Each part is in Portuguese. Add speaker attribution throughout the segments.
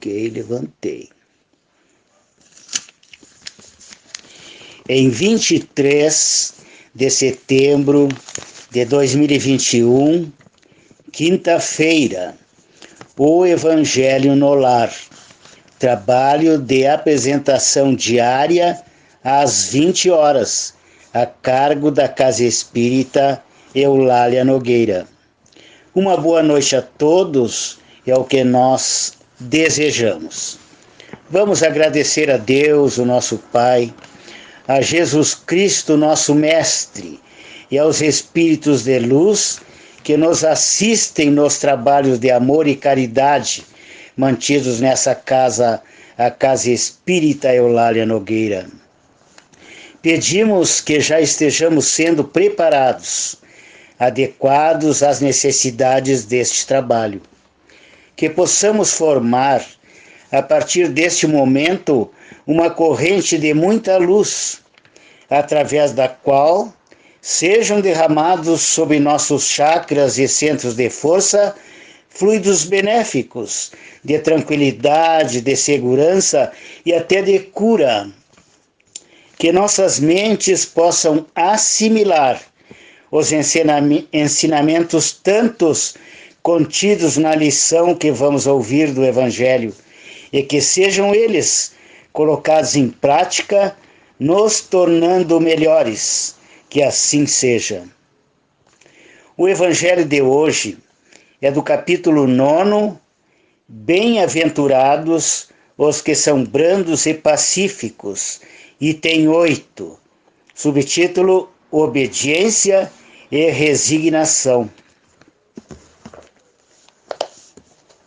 Speaker 1: Ok, levantei. Em 23 de setembro de 2021, quinta-feira, o Evangelho no Lar. Trabalho de apresentação diária às 20 horas, a cargo da Casa Espírita Eulália Nogueira. Uma boa noite a todos, é o que nós desejamos. Vamos agradecer a Deus, o nosso Pai, a Jesus Cristo, nosso Mestre, e aos Espíritos de luz que nos assistem nos trabalhos de amor e caridade mantidos nessa casa, a Casa Espírita Eulália Nogueira. Pedimos que já estejamos sendo preparados, adequados às necessidades deste trabalho. Que possamos formar, a partir deste momento, uma corrente de muita luz, através da qual sejam derramados sobre nossos chakras e centros de força fluidos benéficos, de tranquilidade, de segurança e até de cura. Que nossas mentes possam assimilar os ensinamentos tantos contidos na lição que vamos ouvir do Evangelho, e que sejam eles colocados em prática, nos tornando melhores, que assim seja. O Evangelho de hoje é do capítulo 9, Bem-aventurados os que são brandos e pacíficos, item 8, subtítulo Obediência e Resignação.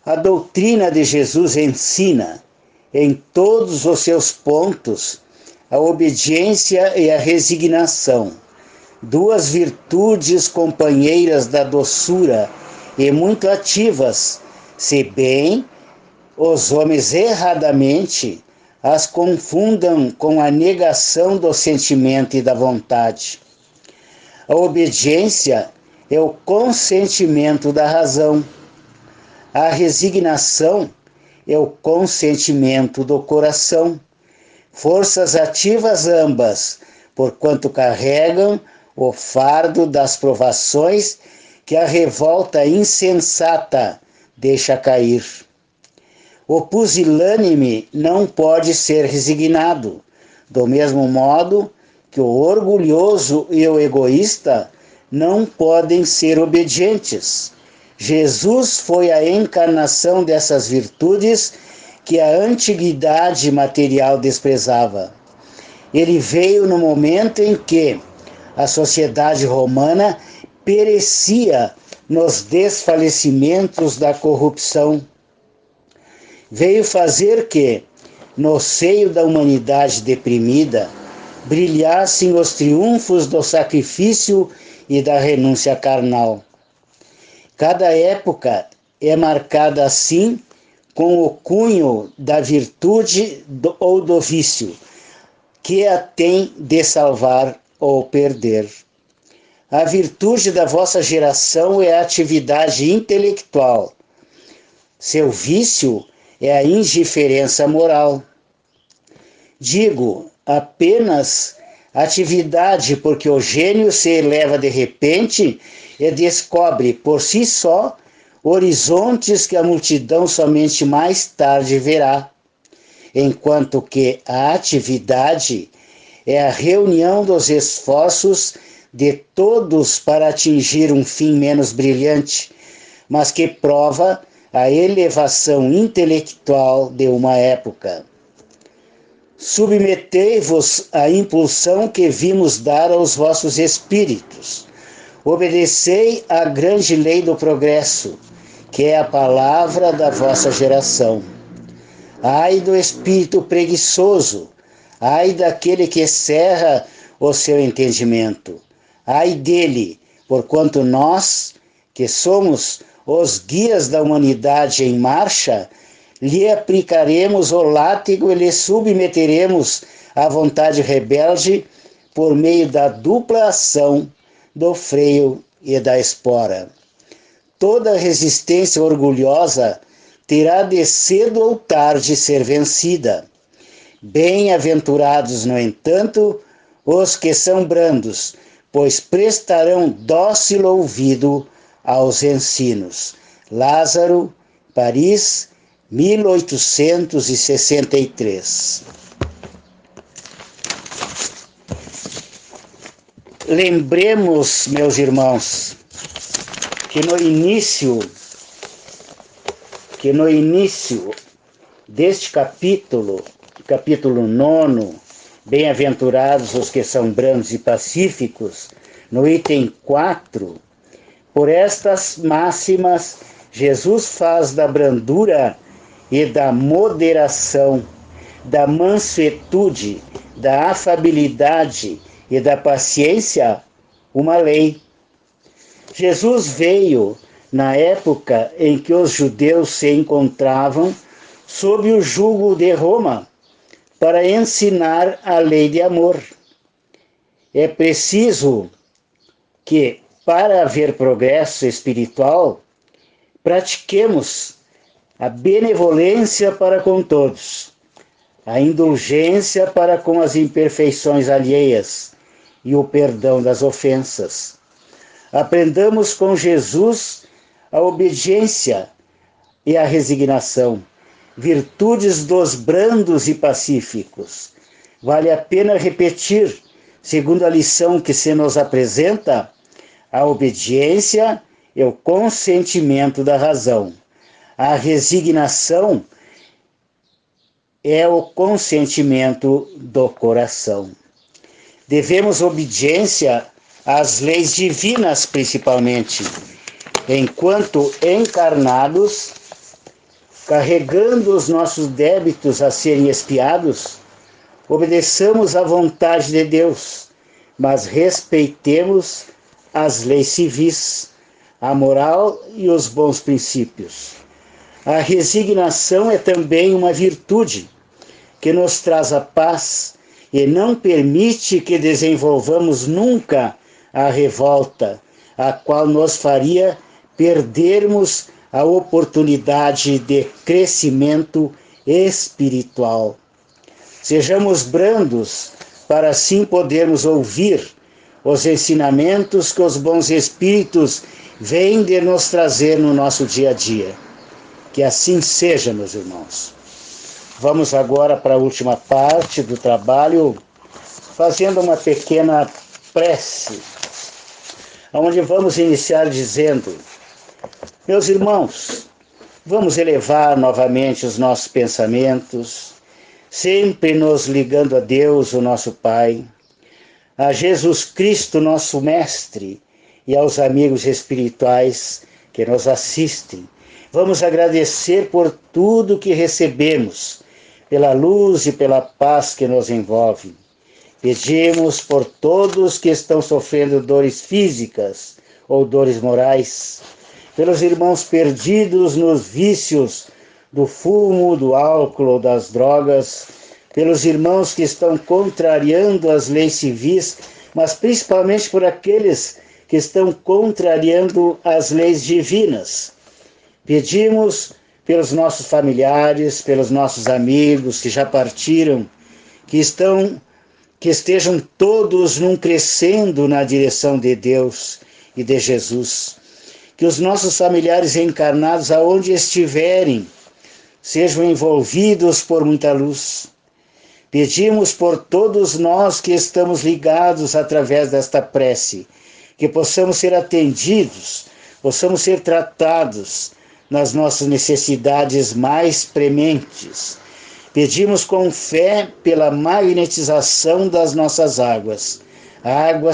Speaker 1: A doutrina de Jesus ensina, em todos os seus pontos, a obediência e a resignação, duas virtudes companheiras da doçura e muito ativas, se bem os homens erradamente as confundam com a negação do sentimento e da vontade. A obediência é o consentimento da razão. A resignação é o consentimento do coração. Forças ativas ambas, porquanto carregam o fardo das provações que a revolta insensata deixa cair. O pusilânime não pode ser resignado, do mesmo modo que o orgulhoso e o egoísta não podem ser obedientes. Jesus foi a encarnação dessas virtudes que a antiguidade material desprezava. Ele veio no momento em que a sociedade romana perecia nos desfalecimentos da corrupção. Veio fazer que, no seio da humanidade deprimida, brilhassem os triunfos do sacrifício e da renúncia carnal. Cada época é marcada assim com o cunho da virtude ou do vício, que a tem de salvar ou perder. A virtude da vossa geração é a atividade intelectual. Seu vício é a indiferença moral. Digo apenas atividade, porque o gênio se eleva de repente e descobre por si só horizontes que a multidão somente mais tarde verá, enquanto que a atividade é a reunião dos esforços de todos para atingir um fim menos brilhante, mas que prova a elevação intelectual de uma época. Submetei-vos à impulsão que vimos dar aos vossos espíritos. Obedecei à grande lei do progresso, que é a palavra da vossa geração. Ai do espírito preguiçoso, ai daquele que cerra o seu entendimento. Ai dele, porquanto nós, que somos os guias da humanidade em marcha, lhe aplicaremos o látigo e lhe submeteremos à vontade rebelde por meio da dupla ação do freio e da espora. Toda resistência orgulhosa terá de cedo ou tarde ser vencida. Bem-aventurados, no entanto, os que são brandos, pois prestarão dócil ouvido aos ensinos. Lázaro, Paris, 1863. Lembremos, meus irmãos, que no início deste capítulo 9, bem-aventurados os que são brandos e pacíficos, no item 4, por estas máximas, Jesus faz da brandura e da moderação, da mansuetude, da afabilidade e da paciência uma lei. Jesus veio na época em que os judeus se encontravam sob o jugo de Roma para ensinar a lei de amor. É preciso que, para haver progresso espiritual, pratiquemos a benevolência para com todos, a indulgência para com as imperfeições alheias e o perdão das ofensas. Aprendamos com Jesus a obediência e a resignação, virtudes dos brandos e pacíficos. Vale a pena repetir, segundo a lição que se nos apresenta, a obediência é o consentimento da razão. A resignação é o consentimento do coração. Devemos obediência às leis divinas, principalmente, enquanto encarnados, carregando os nossos débitos a serem expiados, obedeçamos à vontade de Deus, mas respeitemos as leis civis, a moral e os bons princípios. A resignação é também uma virtude que nos traz a paz e não permite que desenvolvamos nunca a revolta, a qual nos faria perdermos a oportunidade de crescimento espiritual. Sejamos brandos para assim podermos ouvir os ensinamentos que os bons espíritos vêm de nos trazer no nosso dia a dia. Que assim seja, meus irmãos. Vamos agora para a última parte do trabalho, fazendo uma pequena prece, onde vamos iniciar dizendo: meus irmãos, vamos elevar novamente os nossos pensamentos, sempre nos ligando a Deus, o nosso Pai, a Jesus Cristo, nosso Mestre, e aos amigos espirituais que nos assistem. Vamos agradecer por tudo que recebemos, pela luz e pela paz que nos envolve. Pedimos por todos que estão sofrendo dores físicas ou dores morais, pelos irmãos perdidos nos vícios do fumo, do álcool ou das drogas, pelos irmãos que estão contrariando as leis civis, mas principalmente por aqueles que estão contrariando as leis divinas. Pedimos pelos nossos familiares, pelos nossos amigos que já partiram, que estejam todos num crescendo na direção de Deus e de Jesus. Que os nossos familiares encarnados, aonde estiverem, sejam envolvidos por muita luz. Pedimos por todos nós que estamos ligados através desta prece, que possamos ser atendidos, possamos ser tratados nas nossas necessidades mais prementes. Pedimos com fé pela magnetização das nossas águas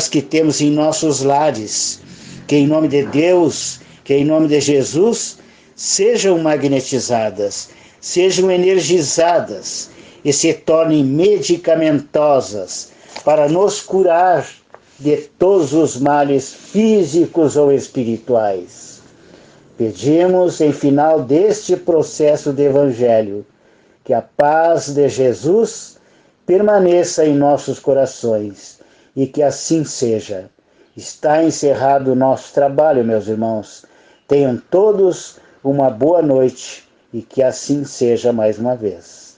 Speaker 1: que temos em nossos lares, que em nome de Deus, que em nome de Jesus, sejam magnetizadas, sejam energizadas e se tornem medicamentosas para nos curar de todos os males físicos ou espirituais. Pedimos, em final deste processo de Evangelho, que a paz de Jesus permaneça em nossos corações e que assim seja. Está encerrado o nosso trabalho, meus irmãos. Tenham todos uma boa noite e que assim seja mais uma vez.